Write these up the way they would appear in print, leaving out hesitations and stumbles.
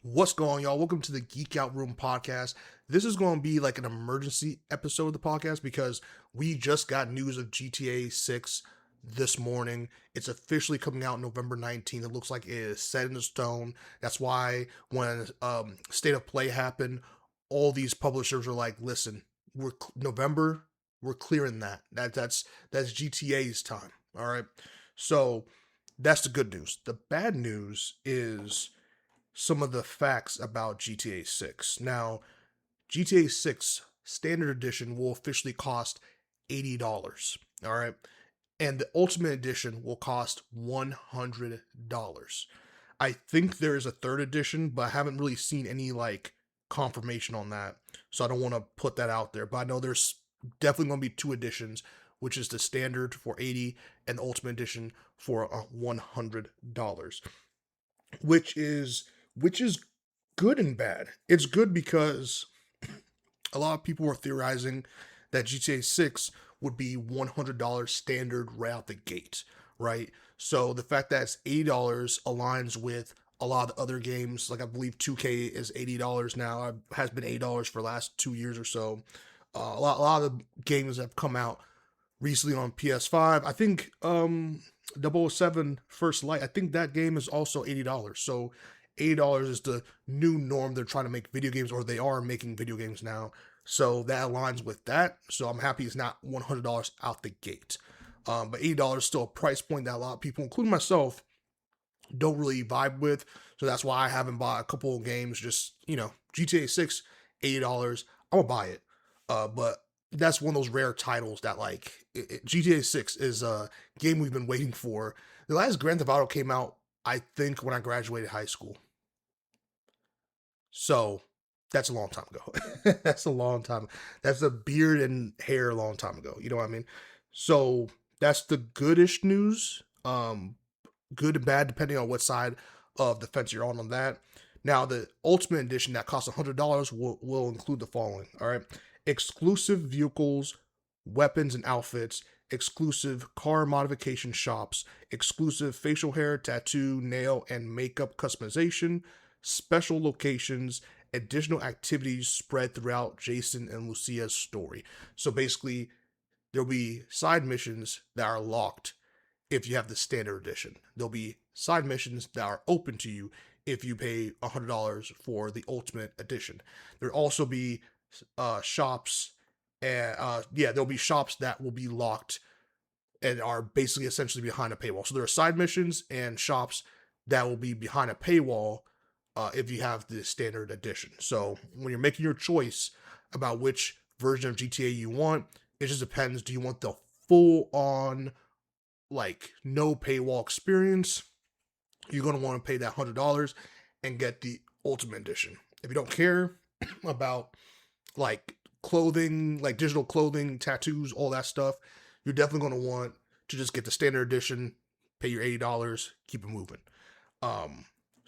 What's going on, y'all? Welcome to the Geek Out Room podcast. This is going to be like an emergency episode of the podcast because we just got news of GTA 6 this morning. It's officially coming out November 19th. It looks like it is set in stone. That's why when State of Play happened, all these publishers are like, listen, November, we're clearing that. That's GTA's time. All right. So that's the good news. The bad news is some of the facts about GTA 6. Now, GTA 6 Standard Edition will officially cost $80. All right. And the Ultimate Edition will cost $100. I think there is a third edition, but I haven't really seen any like confirmation on that. So I don't want to put that out there. But I know there's definitely going to be two editions, which is the standard for 80 and the Ultimate Edition for $100. Which is good and bad. It's good because a lot of people were theorizing that GTA 6 would be $100 standard right out the gate, right? So the fact that it's $80 aligns with a lot of the other games. Like I believe 2K is $80 now. It has been $80 for the last 2 years or so. A lot of the games that have come out recently on PS5. I think 007 First Light, I think that game is also $80. So $80 is the new norm. They're trying to make video games, or they are making video games now. So that aligns with that. So I'm happy it's not $100 out the gate. But $80 is still a price point that a lot of people, including myself, don't really vibe with. So that's why I haven't bought a couple of games. Just, GTA 6, $80. I'm going to buy it. But that's one of those rare titles that GTA 6 is a game we've been waiting for. The last Grand Theft Auto came out, I think, when I graduated high school. So that's a long time ago. That's a long time. That's a beard and hair a long time ago. You know what I mean? So that's the goodish news. Good and bad, depending on what side of the fence you're on that. Now, the Ultimate Edition that costs $100 will include the following. All right. Exclusive vehicles, weapons and outfits, exclusive car modification shops, exclusive facial hair, tattoo, nail, and makeup customization, special locations, additional activities spread throughout Jason and Lucia's story. So basically, there'll be side missions that are locked if you have the standard edition. There'll be side missions that are open to you if you pay $100 for the Ultimate Edition. There'll also be shops, and there'll be shops that will be locked and are basically essentially behind a paywall. So there are side missions and shops that will be behind a paywall if you have the standard edition. So when you're making your choice about which version of GTA you want, it just depends. Do you want the full on no paywall experience? You're going to want to pay that $100 and get the Ultimate Edition. If you don't care about clothing, like digital clothing, tattoos, all that stuff, you're definitely going to want to just get the standard edition, pay your $80, keep it moving.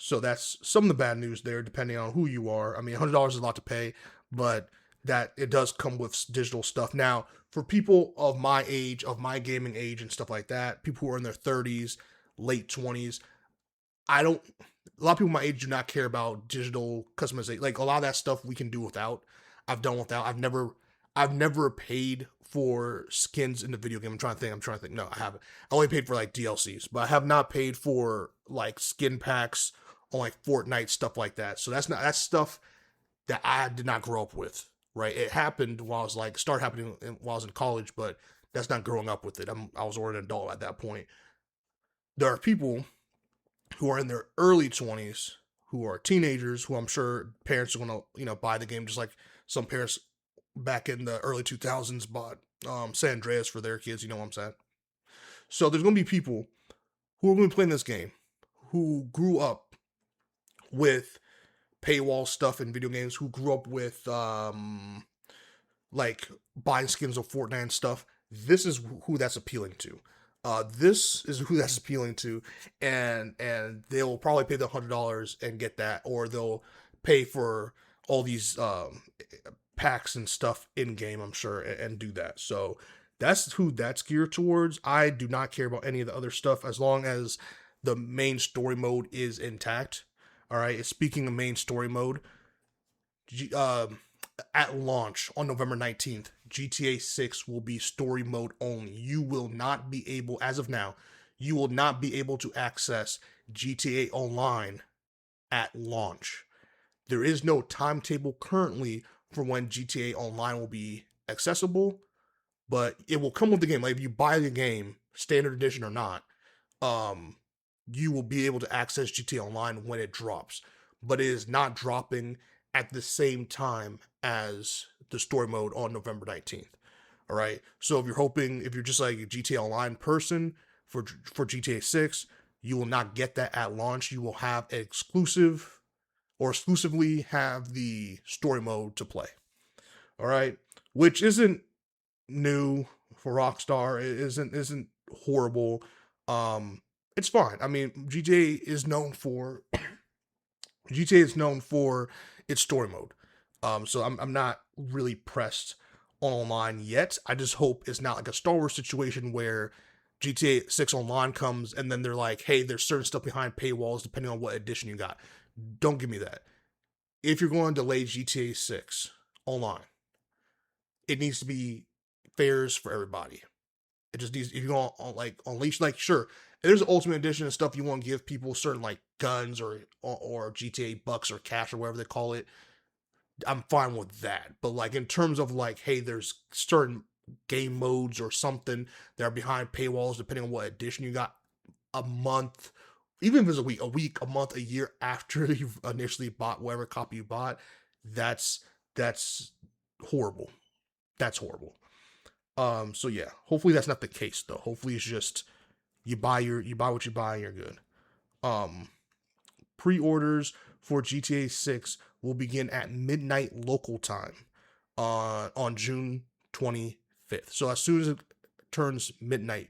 So that's some of the bad news there, depending on who you are. I mean, $100 is a lot to pay, but that it does come with digital stuff. Now, for people of my age, of my gaming age and stuff like that, people who are in their 30s, late 20s, a lot of people my age do not care about digital customization. Like a lot of that stuff we can do without. I've done without. I've never paid for skins in the video game. I'm trying to think. No, I haven't. I only paid for DLCs, but I have not paid for skin packs on Fortnite, stuff like that. So that's stuff that I did not grow up with. Right? It happened while I was started happening while I was in college, but that's not growing up with it. I was already an adult at that point. There are people who are in their early 20s, who are teenagers, who I'm sure parents are going to, buy the game, just like some parents back in the early 2000s bought San Andreas for their kids, you know what I'm saying? So there's going to be people who are going to be playing this game who grew up with paywall stuff in video games, who grew up with buying skins of Fortnite and stuff. This is who that's appealing to. And they'll probably pay the $100 and get that, or they'll pay for all these packs and stuff in game, I'm sure, and do that. So that's who that's geared towards. I do not care about any of the other stuff as long as the main story mode is intact. All right. Speaking of main story mode, G- um, at launch on November 19th, GTA 6 will be story mode only. You will not be able, as of now, you will not be able to access GTA Online at launch. There is no timetable currently for when GTA Online will be accessible, but it will come with the game. Like if you buy the game, standard edition or not, um, you will be able to access GTA Online when it drops. But it is not dropping at the same time as the story mode on November 19th. All right. So if you're just like a GTA Online person for GTA 6, you will not get that at launch. You will have an exclusive or exclusively have the story mode to play. All right. Which isn't new for Rockstar. It isn't horrible. It's fine. I mean, GTA is known for its story mode. So I'm not really pressed on online yet. I just hope it's not like a Star Wars situation where GTA 6 Online comes and then they're like, hey, there's certain stuff behind paywalls depending on what edition you got. Don't give me that. If you're going to delay GTA 6 Online, it needs to be fairs for everybody. It just needs, if you want like unleash, like sure, if there's an Ultimate Edition and stuff you want to give people certain like guns or GTA bucks or cash or whatever they call it, I'm fine with that. But like in terms of like, hey, there's certain game modes or something that are behind paywalls depending on what edition you got a month, even if it's a week, a month, a year after you've initially bought whatever copy you bought, that's horrible. That's horrible. So yeah, hopefully that's not the case though. Hopefully it's just you buy what you buy and you're good. Um, Pre-orders for GTA 6 will begin at midnight local time on June 25th. So as soon as it turns midnight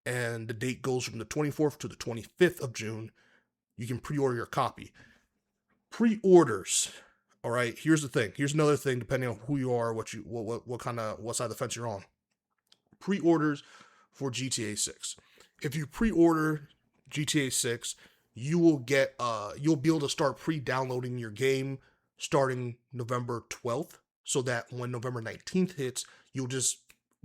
and the date goes from the 24th to the 25th of June, you can pre-order your copy. Pre-orders. All right, here's the thing. Here's another thing depending on who you are, what kind of what side of the fence you're on. Pre-orders for GTA 6. If you pre-order GTA 6, you'll be able to start pre-downloading your game starting November 12th so that when November 19th hits, you'll just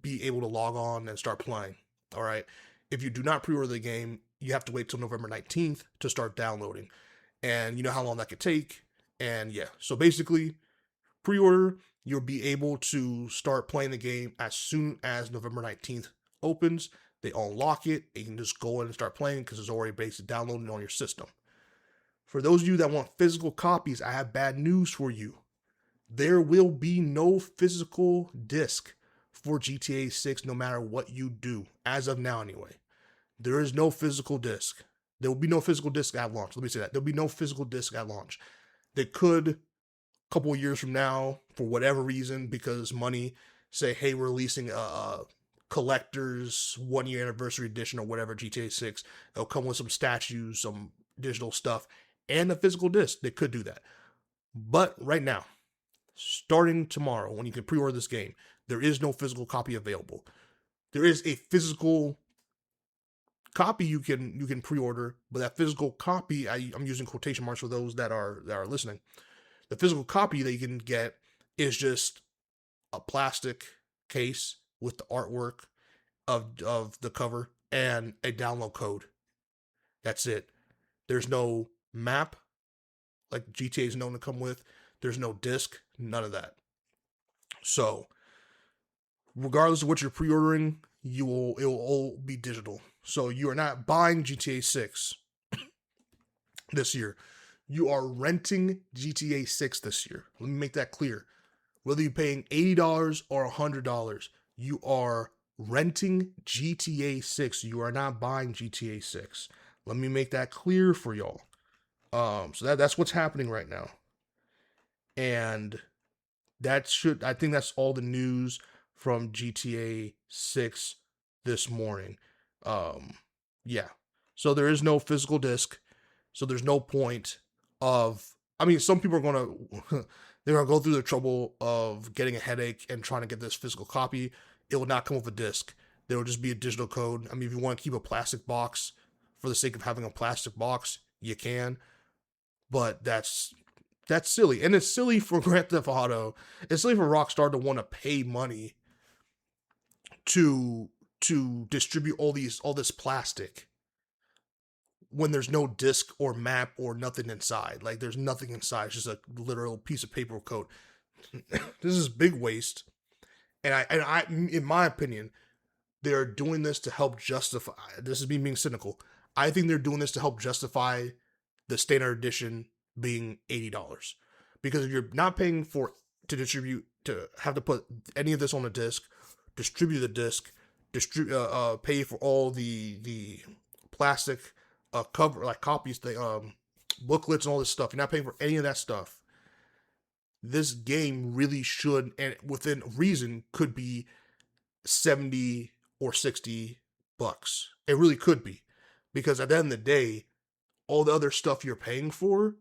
be able to log on and start playing. All right. If you do not pre-order the game, you have to wait till November 19th to start downloading. And you know how long that could take. And yeah, so basically, pre-order, you'll be able to start playing the game as soon as November 19th opens. They unlock it, and you can just go in and start playing because it's already basically downloaded on your system. For those of you that want physical copies, I have bad news for you. There will be no physical disc for GTA 6 no matter what you do, as of now anyway. There is no physical disc. There will be no physical disc at launch. Let me say that. There'll be no physical disc at launch. They could, a couple of years from now, for whatever reason, because money, say, hey, we're releasing a collector's 1 year anniversary edition or whatever, GTA 6. It'll come with some statues, some digital stuff, and a physical disc. They could do that. But right now, starting tomorrow, when you can pre-order this game, there is no physical copy available. There is a physical copy you can pre-order, but that physical copy, I'm using quotation marks for those that are listening. The physical copy that you can get is just a plastic case with the artwork of the cover and a download code. That's it. There's no map like GTA is known to come with. There's no disc, none of that. So, regardless of what you're pre-ordering, it will all be digital. So you are not buying GTA 6 this year. You are renting GTA 6 this year. Let me make that clear. Whether you're paying $80 or $100, you are renting GTA 6. You are not buying GTA 6. Let me make that clear for y'all. So that's what's happening right now. And I think that's all the news from GTA 6 this morning. Yeah. So there is no physical disc. So there's no point of, I mean, some people are going to, they're going to go through the trouble of getting a headache and trying to get this physical copy. It will not come with a disc. There will just be a digital code. I mean, if you want to keep a plastic box for the sake of having a plastic box, you can. But that's silly, and it's silly for Grand Theft Auto. It's silly for Rockstar to want to pay money to distribute all this plastic when there's no disc or map or nothing inside. Like there's nothing inside. It's just a literal piece of paper coat. This is big waste. And I, in my opinion, they're doing this to help justify. This is me being cynical. I think they're doing this to help justify the standard edition being $80, because if you're not paying for to distribute, to have to put any of this on a disc, distribute the disc, pay for all the plastic cover, like copies, booklets and all this stuff. You're not paying for any of that stuff. This game really should, and within reason, could be 70 or $60. It really could be, because at the end of the day, all the other stuff you're paying for,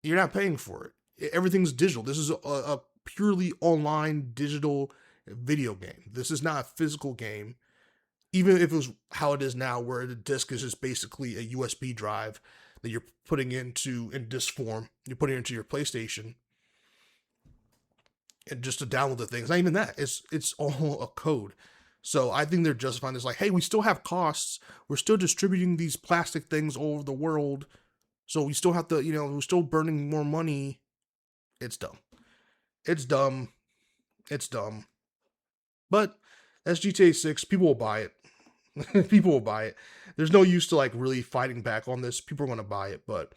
you're not paying for it. Everything's digital. This is a purely online digital video game. This is not a physical game. Even if it was how it is now, where the disc is just basically a USB drive that you're putting in disc form, you're putting it into your PlayStation, and just to download the thing. It's not even that. It's all a code. So I think they're justifying this, like, hey, we still have costs. We're still distributing these plastic things all over the world. So we still have to, we're still burning more money. It's dumb. It's dumb. It's dumb. But that's GTA 6. People will buy it. People will buy it. There's no use to like really fighting back on this. People are going to buy it. But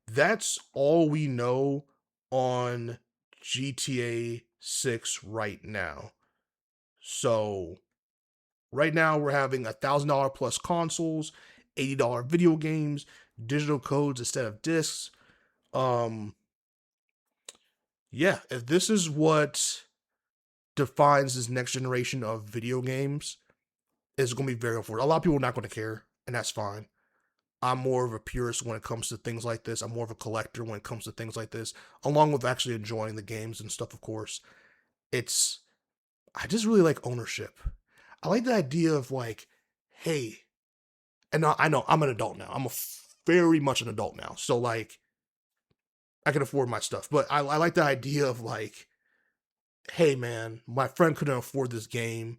that's all we know on GTA 6 right now. So right now we're having $1,000 plus consoles, $80 video games, digital codes instead of discs. Yeah, if this is what defines this next generation of video games, it's going to be very unfortunate. A lot of people are not going to care, and that's fine. I'm more of a purist when it comes to things like this. I'm more of a collector when it comes to things like this, along with actually enjoying the games and stuff, of course. I just really like ownership. I like the idea of like, hey, and I know I'm an adult now. I'm very much an adult now. So like, I can afford my stuff. But I like the idea of like, hey man, my friend couldn't afford this game.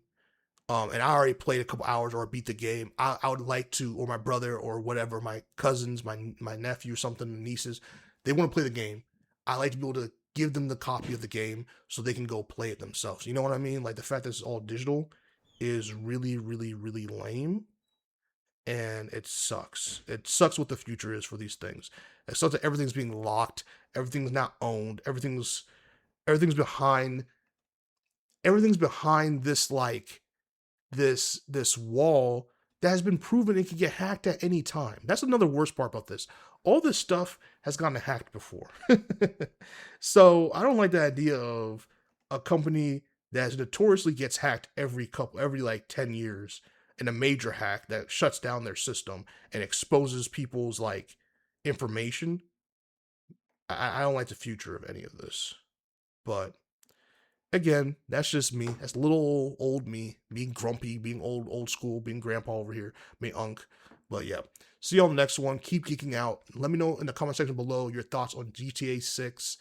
And I already played a couple hours or beat the game. I would like to, or my brother or whatever, my cousins, my nephew, something, nieces, they want to play the game. I like to be able to give them the copy of the game so they can go play it themselves. You know what I mean? Like the fact that it's all digital is really, really, really lame. And it sucks. It sucks what the future is for these things. It sucks that everything's being locked. Everything's not owned. Everything's behind. Everything's behind this like this wall that has been proven it can get hacked at any time. That's another worst part about this. All this stuff has gotten hacked before. So I don't like the idea of a company that notoriously gets hacked every like 10 years, in a major hack that shuts down their system and exposes people's like information. I don't like the future of any of this. But again, that's just me. That's little old me, being grumpy, being old school, being grandpa over here, me unk. But yeah, see you on the next one. Keep geeking out. Let me know in the comment section below your thoughts on GTA 6.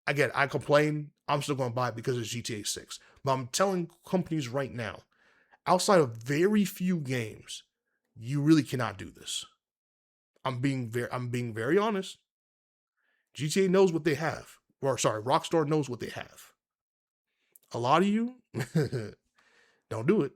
Again, I complain. I'm still going to buy it because it's GTA 6. But I'm telling companies right now, outside of very few games, you really cannot do this. I'm being very honest. GTA knows what they have. Or sorry, Rockstar knows what they have. A lot of you don't do it.